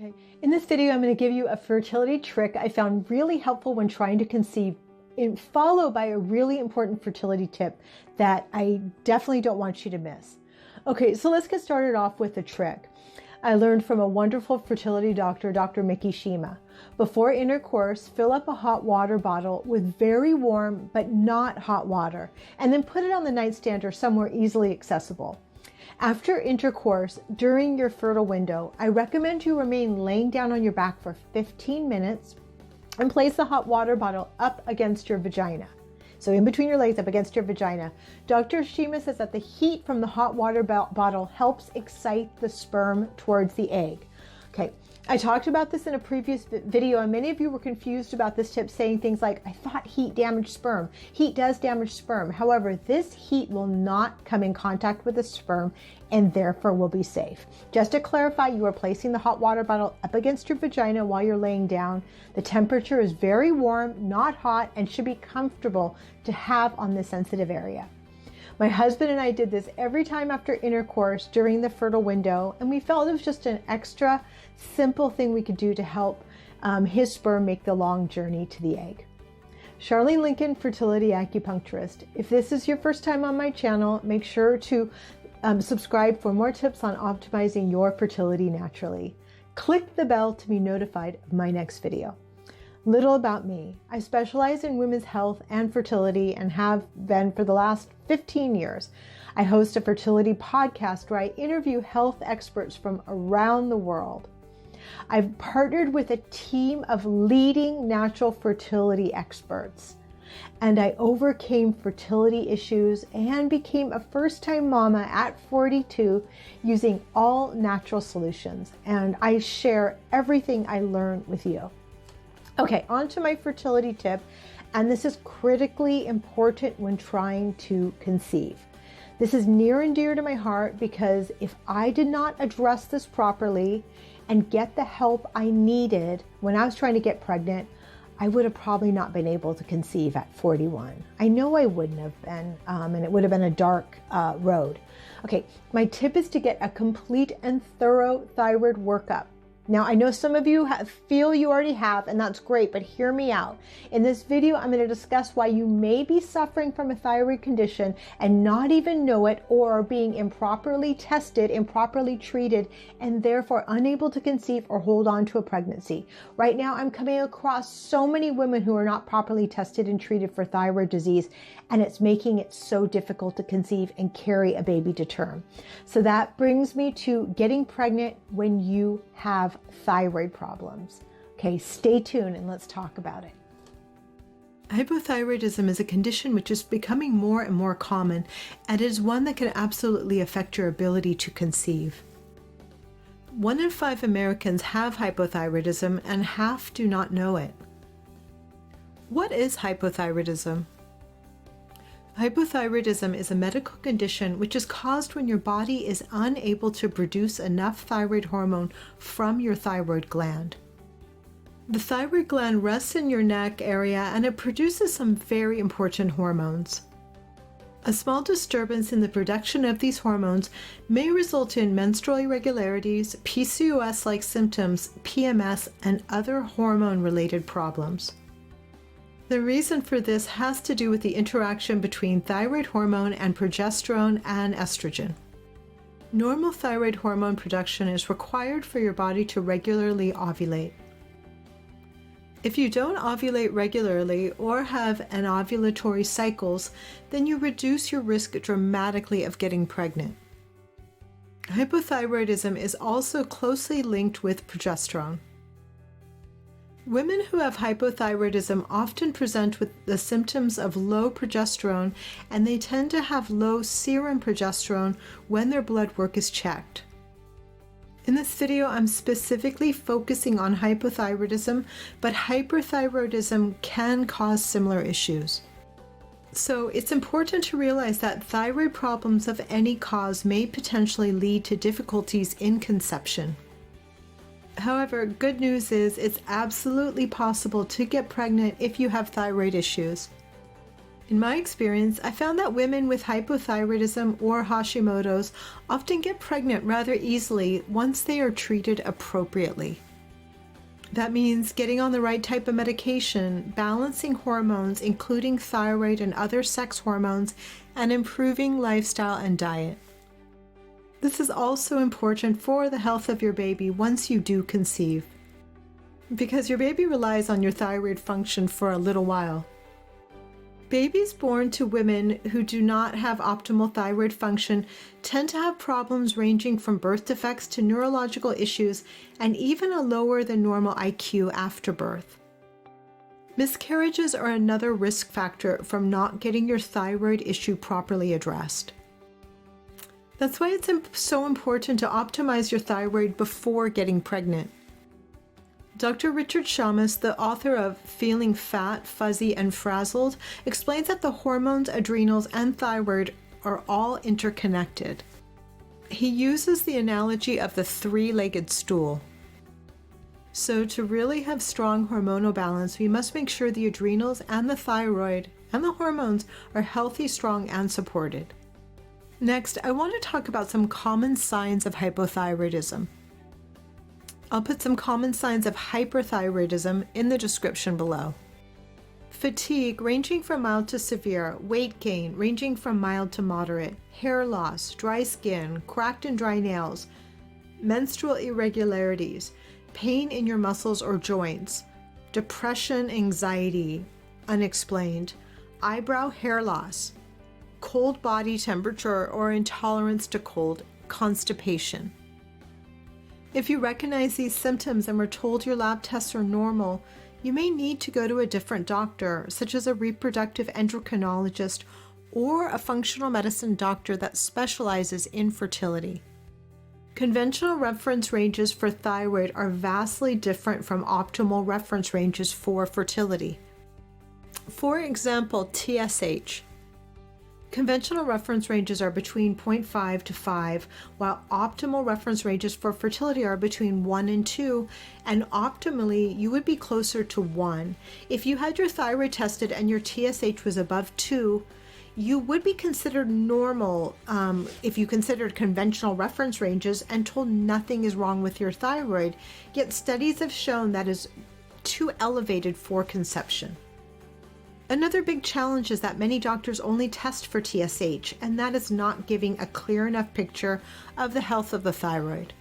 Okay, in this video, I'm going to give you a fertility trick I found really helpful when trying to conceive, followed by a really important fertility tip that I definitely don't want you to miss. Okay, so let's get started off with the trick. I learned from a wonderful fertility doctor, Dr. Miki Shima. Before intercourse, fill up a hot water bottle with very warm but not hot water, and then put it on the nightstand or somewhere easily accessible. After intercourse, during your fertile window, I recommend you remain laying down on your back for 15 minutes and place the hot water bottle up against your vagina. So in between your legs, up against your vagina. Dr. Shima says that the heat from the hot water bottle helps excite the sperm towards the egg. Okay, I talked about this in a previous video, and many of you were confused about this tip, saying things like, I thought heat damaged sperm. Heat does damage sperm. However, this heat will not come in contact with the sperm and therefore will be safe. Just to clarify, you are placing the hot water bottle up against your vagina while you're laying down. The temperature is very warm, not hot, and should be comfortable to have on this sensitive area. My husband and I did this every time after intercourse during the fertile window, and we felt it was just an extra simple thing we could do to help his sperm make the long journey to the egg. Charlene Lincoln, fertility acupuncturist. If this is your first time on my channel, make sure to subscribe for more tips on optimizing your fertility naturally. Click the bell to be notified of my next video. Little about me. I specialize in women's health and fertility and have been for the last 15 years. I host a fertility podcast where I interview health experts from around the world. I've partnered with a team of leading natural fertility experts, and I overcame fertility issues and became a first-time mama at 42 using all natural solutions, and I share everything I learn with you. Okay, on to my fertility tip, and this is critically important when trying to conceive. This is near and dear to my heart because if I did not address this properly and get the help I needed when I was trying to get pregnant, I would have probably not been able to conceive at 41. I know I wouldn't have been, and it would have been a dark road. Okay, my tip is to get a complete and thorough thyroid workup. Now, I know some of you feel you already have, and that's great, but hear me out. In this video, I'm going to discuss why you may be suffering from a thyroid condition and not even know it, or are being improperly tested, improperly treated, and therefore unable to conceive or hold on to a pregnancy. Right now, I'm coming across so many women who are not properly tested and treated for thyroid disease, and it's making it so difficult to conceive and carry a baby to term. So that brings me to getting pregnant when you have thyroid problems. Okay, stay tuned and let's talk about it. Hypothyroidism is a condition which is becoming more and more common, and it is one that can absolutely affect your ability to conceive. 1 in 5 Americans have hypothyroidism and half do not know it. What is hypothyroidism? Hypothyroidism is a medical condition which is caused when your body is unable to produce enough thyroid hormone from your thyroid gland. The thyroid gland rests in your neck area and it produces some very important hormones. A small disturbance in the production of these hormones may result in menstrual irregularities, PCOS-like symptoms, PMS, and other hormone-related problems. The reason for this has to do with the interaction between thyroid hormone and progesterone and estrogen. Normal thyroid hormone production is required for your body to regularly ovulate. If you don't ovulate regularly or have anovulatory cycles, then you reduce your risk dramatically of getting pregnant. Hypothyroidism is also closely linked with progesterone. Women who have hypothyroidism often present with the symptoms of low progesterone, and they tend to have low serum progesterone when their blood work is checked. In this video, I'm specifically focusing on hypothyroidism, but hyperthyroidism can cause similar issues. So it's important to realize that thyroid problems of any cause may potentially lead to difficulties in conception. However, good news is it's absolutely possible to get pregnant if you have thyroid issues. In my experience, I found that women with hypothyroidism or Hashimoto's often get pregnant rather easily once they are treated appropriately. That means getting on the right type of medication, balancing hormones, including thyroid and other sex hormones, and improving lifestyle and diet. This is also important for the health of your baby once you do conceive, because your baby relies on your thyroid function for a little while. Babies born to women who do not have optimal thyroid function tend to have problems ranging from birth defects to neurological issues and even a lower than normal IQ after birth. Miscarriages are another risk factor from not getting your thyroid issue properly addressed. That's why it's so important to optimize your thyroid before getting pregnant. Dr. Richard Shamus, the author of Feeling Fat, Fuzzy, and Frazzled, explains that the hormones, adrenals, and thyroid are all interconnected. He uses the analogy of the three-legged stool. So to really have strong hormonal balance, we must make sure the adrenals and the thyroid and the hormones are healthy, strong, and supported. Next, I want to talk about some common signs of hypothyroidism. I'll put some common signs of hyperthyroidism in the description below. Fatigue ranging from mild to severe, weight gain ranging from mild to moderate, hair loss, dry skin, cracked and dry nails, menstrual irregularities, pain in your muscles or joints, depression, anxiety, unexplained, eyebrow hair loss, cold body temperature or intolerance to cold, constipation. If you recognize these symptoms and were told your lab tests are normal, you may need to go to a different doctor, such as a reproductive endocrinologist or a functional medicine doctor that specializes in fertility. Conventional reference ranges for thyroid are vastly different from optimal reference ranges for fertility. For example, TSH. Conventional reference ranges are between 0.5 to 5, while optimal reference ranges for fertility are between 1 and 2, and optimally you would be closer to 1. If you had your thyroid tested and your TSH was above 2, you would be considered normal if you considered conventional reference ranges and told nothing is wrong with your thyroid, yet studies have shown that is too elevated for conception. Another big challenge is that many doctors only test for TSH, and that is not giving a clear enough picture of the health of the thyroid.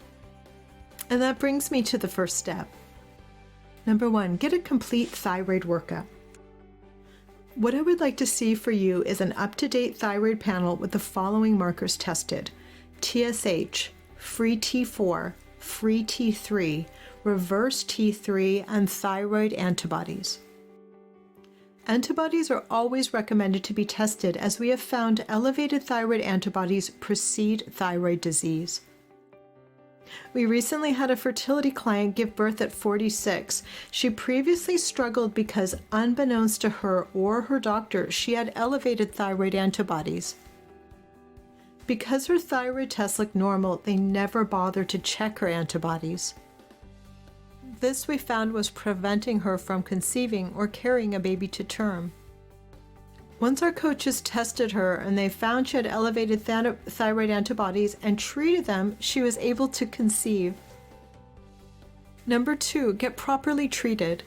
And that brings me to the first step. Number 1, get a complete thyroid workup. What I would like to see for you is an up-to-date thyroid panel with the following markers tested: TSH, free T4, free T3, reverse T3, and thyroid antibodies. Antibodies are always recommended to be tested, as we have found elevated thyroid antibodies precede thyroid disease. We recently had a fertility client give birth at 46. She previously struggled because, unbeknownst to her or her doctor, she had elevated thyroid antibodies. Because her thyroid tests looked normal, they never bothered to check her antibodies. This we found was preventing her from conceiving or carrying a baby to term. Once our coaches tested her and they found she had elevated thyroid antibodies and treated them, she was able to conceive. Number 2, get properly treated.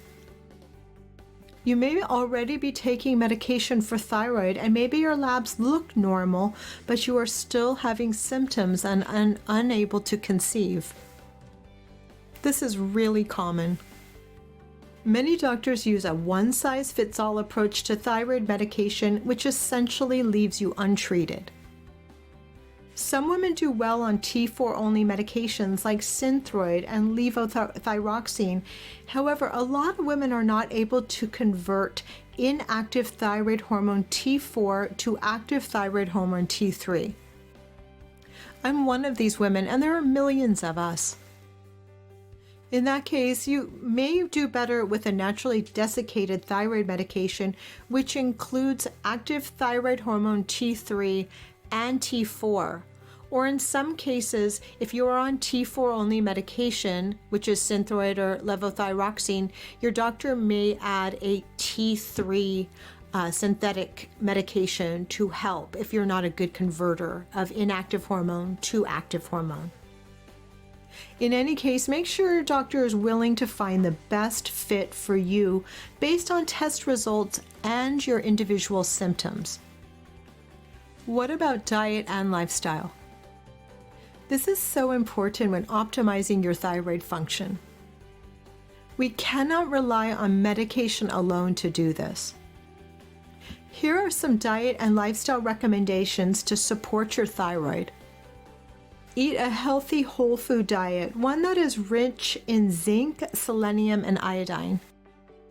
You may already be taking medication for thyroid and maybe your labs look normal, but you are still having symptoms and unable to conceive. This is really common. Many doctors use a one-size-fits-all approach to thyroid medication, which essentially leaves you untreated. Some women do well on T4-only medications like Synthroid and levothyroxine. However, a lot of women are not able to convert inactive thyroid hormone T4 to active thyroid hormone T3. I'm one of these women, and there are millions of us. In that case, you may do better with a naturally desiccated thyroid medication, which includes active thyroid hormone T3 and T4. Or in some cases, if you are on T4 only medication, which is Synthroid or levothyroxine, your doctor may add a T3 synthetic medication to help if you're not a good converter of inactive hormone to active hormone. In any case, make sure your doctor is willing to find the best fit for you based on test results and your individual symptoms. What about diet and lifestyle? This is so important when optimizing your thyroid function. We cannot rely on medication alone to do this. Here are some diet and lifestyle recommendations to support your thyroid. Eat a healthy whole food diet, one that is rich in zinc, selenium, and iodine.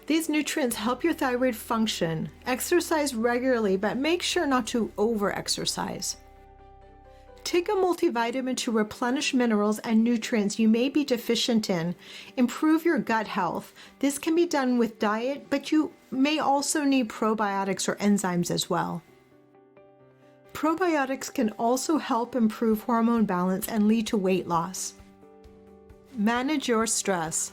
These nutrients help your thyroid function. Exercise regularly, but make sure not to over-exercise. Take a multivitamin to replenish minerals and nutrients you may be deficient in. Improve your gut health. This can be done with diet, but you may also need probiotics or enzymes as well. Probiotics can also help improve hormone balance and lead to weight loss. Manage your stress.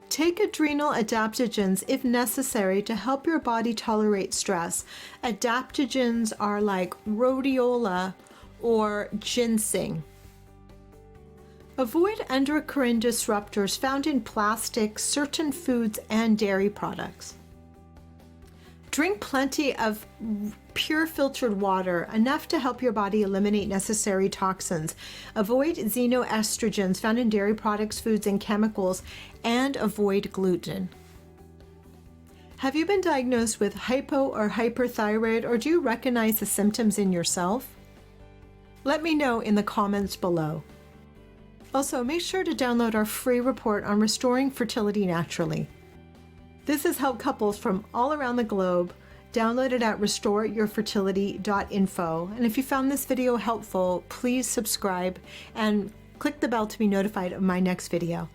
Take adrenal adaptogens if necessary to help your body tolerate stress. Adaptogens are like rhodiola or ginseng. Avoid endocrine disruptors found in plastics, certain foods, and dairy products. Drink plenty of pure filtered water, enough to help your body eliminate necessary toxins. Avoid xenoestrogens found in dairy products, foods, and chemicals, and avoid gluten. Have you been diagnosed with hypo or hyperthyroid, or do you recognize the symptoms in yourself? Let me know in the comments below. Also, make sure to download our free report on restoring fertility naturally. This has helped couples from all around the globe. Download it at restoreyourfertility.info. And if you found this video helpful, please subscribe and click the bell to be notified of my next video.